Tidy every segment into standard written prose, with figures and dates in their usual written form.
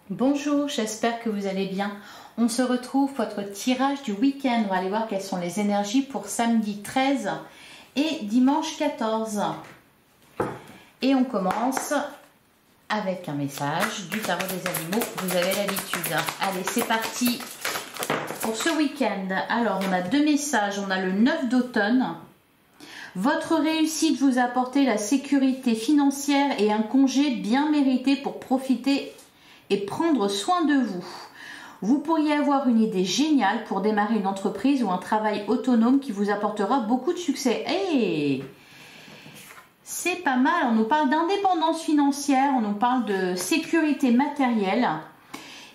Bonjour, j'espère que vous allez bien. On se retrouve pour votre tirage du week-end. On va aller voir quelles sont les énergies pour samedi 13 et dimanche 14. Et on commence avec un message du tarot des animaux. Vous avez l'habitude. Allez, c'est parti pour ce week-end. Alors, on a deux messages. On a le 9 d'automne. Votre réussite vous a apporté la sécurité financière et un congé bien mérité pour profiter et prendre soin de vous. Vous pourriez avoir une idée géniale pour démarrer une entreprise ou un travail autonome qui vous apportera beaucoup de succès. Hey, c'est pas mal, on nous parle d'indépendance financière, on nous parle de sécurité matérielle.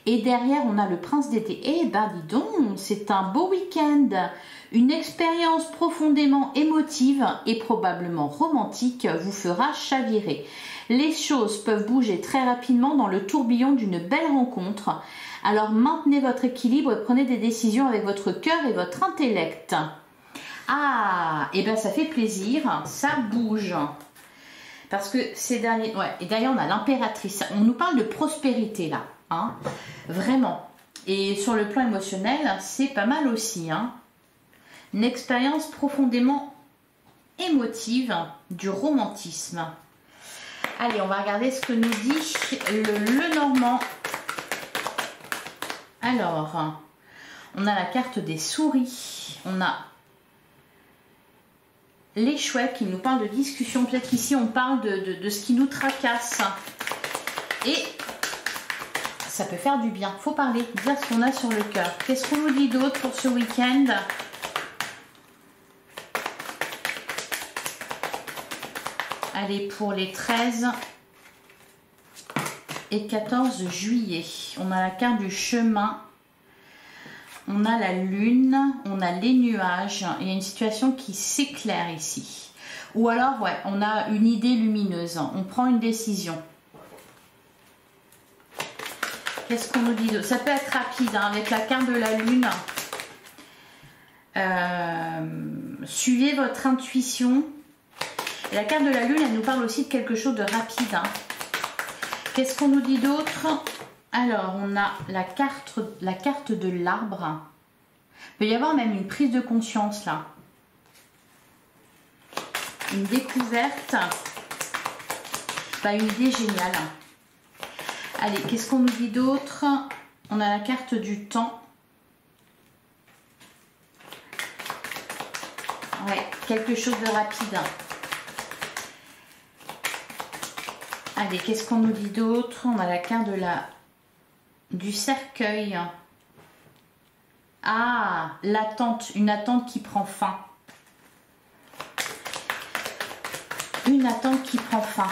Et derrière, on a le prince d'été. Eh ben, dis donc, c'est un beau week-end. Une expérience profondément émotive et probablement romantique vous fera chavirer. Les choses peuvent bouger très rapidement dans le tourbillon d'une belle rencontre. Alors maintenez votre équilibre et prenez des décisions avec votre cœur et votre intellect. Ah, et ben ça fait plaisir, ça bouge. Parce que ces derniers... Ouais, et d'ailleurs on a l'impératrice. On nous parle de prospérité là. Hein, vraiment. Et sur le plan émotionnel, c'est pas mal aussi. Hein. Une expérience profondément émotive du romantisme. Allez, on va regarder ce que nous dit le Normand. Alors, on a la carte des souris. On a les chouettes qui nous parlent de discussion. Peut-être qu'ici, on parle de ce qui nous tracasse. Et ça peut faire du bien. Il faut parler, dire ce qu'on a sur le cœur. Qu'est-ce qu'on nous dit d'autre pour ce week-end ? Allez, pour les 13 et 14 juillet, on a la carte du chemin, on a la lune, on a les nuages. Il y a une situation qui s'éclaire ici. Ou alors, ouais, on a une idée lumineuse. On prend une décision. Qu'est-ce qu'on nous dit d'autre? Ça peut être rapide, hein, avec la carte de la lune. Suivez votre intuition. Et la carte de la lune, elle nous parle aussi de quelque chose de rapide. Hein. Qu'est-ce qu'on nous dit d'autre? Alors, on a la carte de l'arbre. Il peut y avoir même une prise de conscience là. Une découverte. Bah, une idée géniale. Allez, qu'est-ce qu'on nous dit d'autre? On a la carte du temps. Ouais, quelque chose de rapide. Allez, qu'est-ce qu'on nous dit d'autre? On a la carte du cercueil. Ah, l'attente, une attente qui prend fin. Une attente qui prend fin.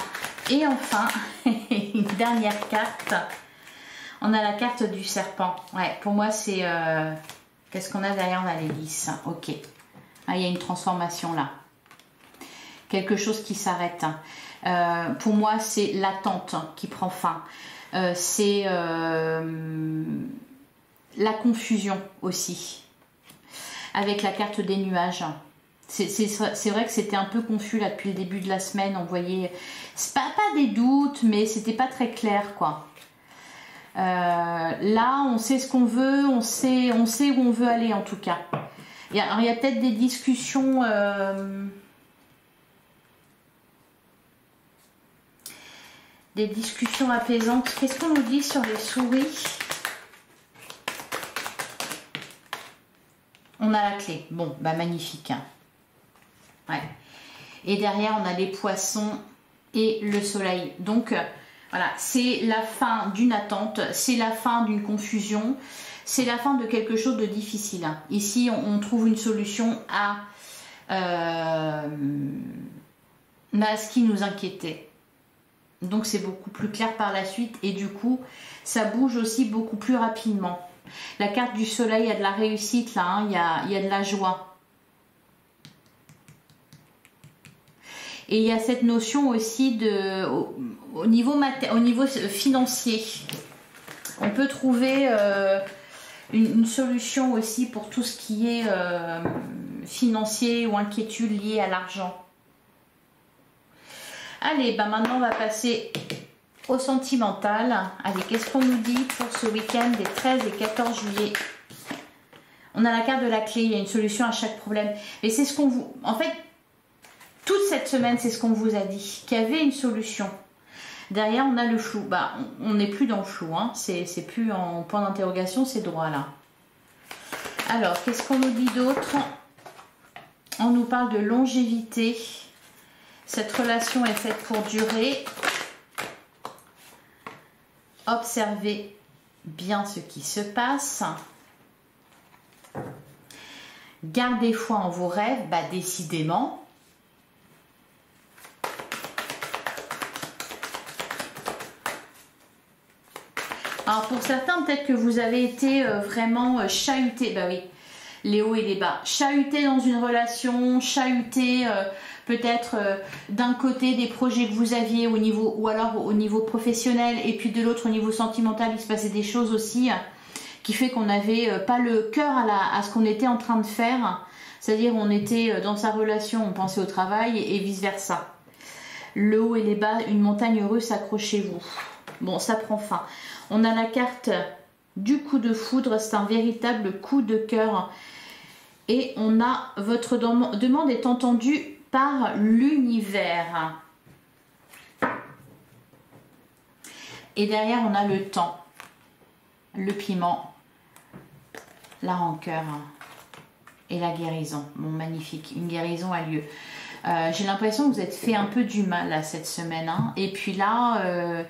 Et enfin, une dernière carte. On a la carte du serpent. Ouais, pour moi, c'est... qu'est-ce qu'on a derrière? On a l'hélice. Ok. Ah, il y a une transformation là. Quelque chose qui s'arrête. Pour moi, c'est l'attente qui prend fin. C'est la confusion aussi. Avec la carte des nuages. C'est vrai que c'était un peu confus là depuis le début de la semaine. On voyait, c'est pas des doutes, mais c'était pas très clair quoi. Là, on sait ce qu'on veut, on sait où on veut aller en tout cas. Il y a peut-être des discussions. Des discussions apaisantes. Qu'est-ce qu'on nous dit sur les souris? On a la clé. Bon, bah magnifique. Hein. Ouais. Et derrière, on a les poissons et le soleil. Donc, voilà, c'est la fin d'une attente, c'est la fin d'une confusion, c'est la fin de quelque chose de difficile. Hein. Ici, on trouve une solution à ce qui nous inquiétait. Donc c'est beaucoup plus clair par la suite et du coup ça bouge aussi beaucoup plus rapidement. La carte du soleil, il y a de la réussite là, hein, il y a de la joie. Et il y a cette notion aussi de au niveau financier. On peut trouver une solution aussi pour tout ce qui est financier ou inquiétude liée à l'argent. Allez, bah maintenant on va passer Au sentimental, allez, qu'est-ce qu'on nous dit pour ce week-end des 13 et 14 juillet? On a la carte de la clé, il y a une solution à chaque problème. Mais c'est ce qu'on vous... En fait, toute cette semaine, c'est ce qu'on vous a dit, qu'il y avait une solution. Derrière, on a le flou. Bah, on n'est plus dans le flou, hein. C'est plus en point d'interrogation, c'est droit là. Alors, qu'est-ce qu'on nous dit d'autre? On nous parle de longévité. Cette relation est faite pour durer. Observez bien ce qui se passe. Gardez foi en vos rêves, bah décidément. Alors pour certains, peut-être que vous avez été vraiment chahuté, bah oui, les hauts et les bas. Chahuté dans une relation, chahuté peut-être d'un côté des projets que vous aviez au niveau, ou alors au niveau professionnel, et puis de l'autre au niveau sentimental, il se passait des choses aussi qui fait qu'on n'avait pas le cœur à ce qu'on était en train de faire. C'est-à-dire on était dans sa relation, on pensait au travail et vice-versa. Le haut et les bas, une montagne heureuse, accrochez-vous. Bon, ça prend fin. On a la carte du coup de foudre, c'est un véritable coup de cœur. Et on a votre demande est entendue par l'univers. Et derrière, on a le temps, le piment, la rancœur et la guérison. Bon, magnifique, une guérison a lieu. J'ai l'impression que vous êtes fait un peu du mal là, cette semaine. Hein. Et puis là,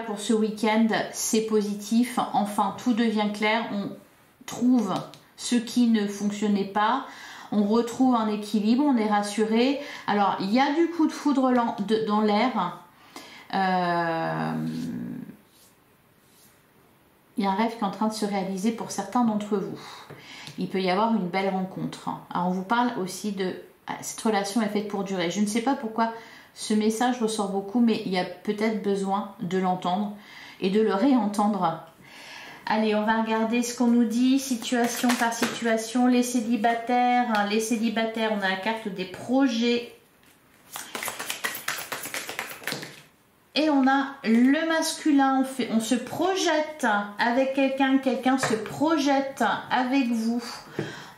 pour ce week-end, c'est positif. Enfin, tout devient clair. On trouve ce qui ne fonctionnait pas. On retrouve un équilibre, on est rassuré. Alors, il y a du coup de foudre dans l'air. Il y a un rêve qui est en train de se réaliser pour certains d'entre vous. Il peut y avoir une belle rencontre. Alors, on vous parle aussi de... Cette relation est faite pour durer. Je ne sais pas pourquoi ce message ressort beaucoup, mais il y a peut-être besoin de l'entendre et de le réentendre. Allez, on va regarder ce qu'on nous dit, situation par situation. Les célibataires, on a la carte des projets. Et on a le masculin, on se projette avec quelqu'un, quelqu'un se projette avec vous.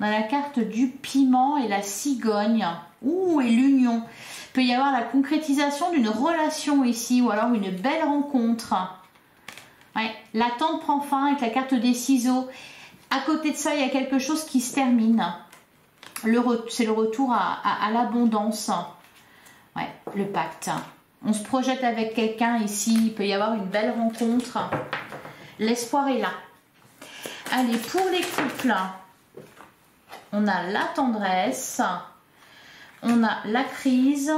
On a la carte du piment et la cigogne. Ouh, et l'union. Il peut y avoir la concrétisation d'une relation ici, ou alors une belle rencontre. Ouais, l'attente prend fin avec la carte des ciseaux. À côté de ça, il y a quelque chose qui se termine. C'est le retour à l'abondance. Ouais, le pacte. On se projette avec quelqu'un ici. Il peut y avoir une belle rencontre. L'espoir est là. Allez, pour les couples, on a la tendresse. On a la crise.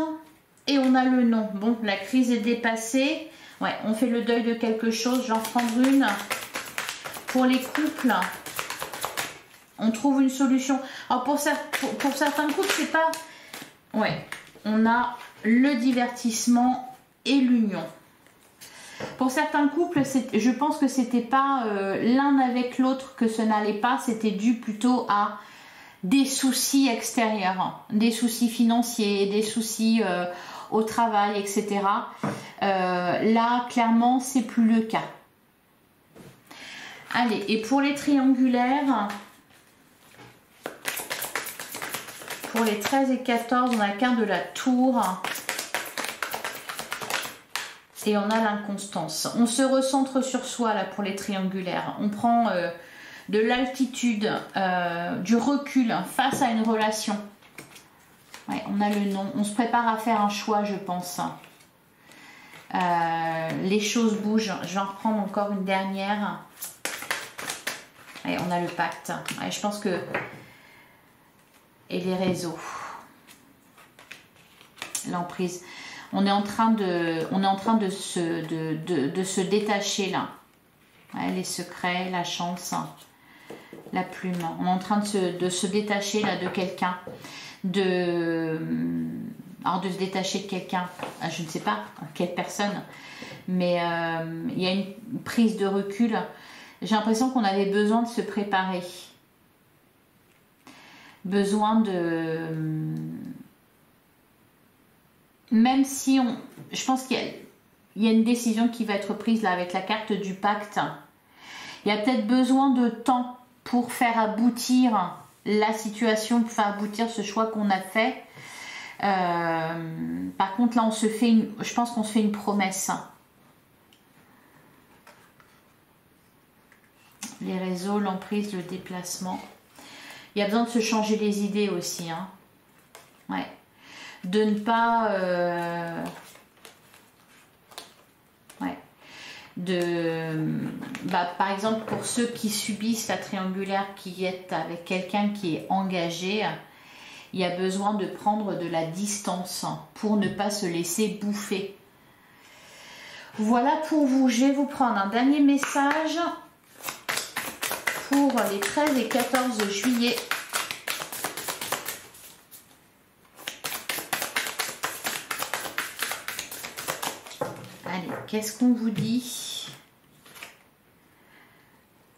Et on a le non. Bon, la crise est dépassée. Ouais, on fait le deuil de quelque chose. J'en prends une. Pour les couples, on trouve une solution. Alors pour certains couples, c'est pas... Ouais, on a le divertissement et l'union. Pour certains couples, je pense que c'était pas l'un avec l'autre que ce n'allait pas. C'était dû plutôt à des soucis extérieurs. Des soucis financiers, des soucis... au travail, etc. Là, clairement, c'est plus le cas. Allez, et pour les triangulaires, pour les 13 et 14, on a la carte de la tour. Et on a l'inconstance. On se recentre sur soi, là, pour les triangulaires. On prend de l'altitude, du recul face à une relation. Ouais, on a le non. On se prépare à faire un choix, je pense. Les choses bougent. Je vais en reprendre encore une dernière. Ouais, on a le pacte. Ouais, je pense que... Et les réseaux. L'emprise. On est en train de se détacher là. Ouais, les secrets, la chance, la plume. On est en train de se détacher là de quelqu'un. Alors de se détacher de quelqu'un, je ne sais pas quelle personne, mais il y a une prise de recul. J'ai l'impression qu'on avait besoin de se préparer, besoin de, même si je pense qu'il Il y a une décision qui va être prise là avec la carte du pacte. Il y a peut-être besoin de temps pour faire aboutir la situation, pour faire aboutir ce choix qu'on a fait. Par contre, là, on se fait je pense qu'on se fait une promesse. Les réseaux, l'emprise, le déplacement. Il y a besoin de se changer les idées aussi. Hein. Ouais. De ne pas... par exemple, pour ceux qui subissent la triangulaire, qui est avec quelqu'un qui est engagé, il y a besoin de prendre de la distance pour ne pas se laisser bouffer. Voilà pour vous. Je vais vous prendre un dernier message pour les 13 et 14 juillet. Allez, qu'est-ce qu'on vous dit?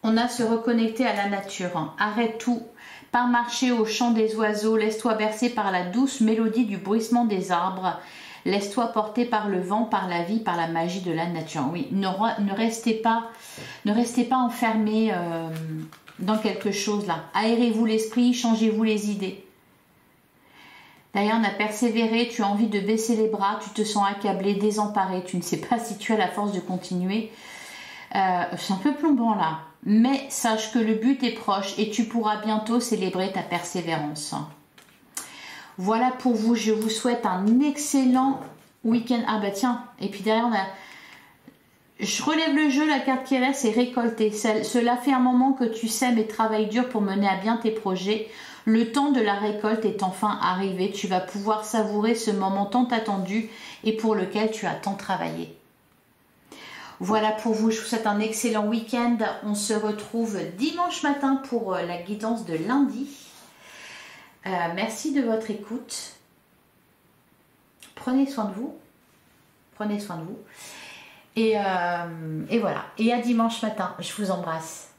On a se reconnecter à la nature. Arrête tout. Pars marcher au chant des oiseaux. Laisse-toi bercer par la douce mélodie du bruissement des arbres. Laisse-toi porter par le vent, par la vie, par la magie de la nature. Oui, ne restez pas enfermés dans quelque chose là. Aérez-vous l'esprit, changez-vous les idées. D'ailleurs, on a persévéré, tu as envie de baisser les bras, tu te sens accablé, désemparé, tu ne sais pas si tu as la force de continuer. C'est un peu plombant là, mais sache que le but est proche et tu pourras bientôt célébrer ta persévérance. Voilà pour vous, je vous souhaite un excellent week-end. Ah bah tiens, et puis derrière on a... Je relève le jeu, la carte qui reste c'est récolter. Cela fait un moment que tu sèmes et travailles dur pour mener à bien tes projets. Le temps de la récolte est enfin arrivé. Tu vas pouvoir savourer ce moment tant attendu et pour lequel tu as tant travaillé. Voilà pour vous, je vous souhaite un excellent week-end. On se retrouve dimanche matin pour la guidance de lundi. Merci de votre écoute. Prenez soin de vous. Prenez soin de vous. Et voilà. Et à dimanche matin. Je vous embrasse.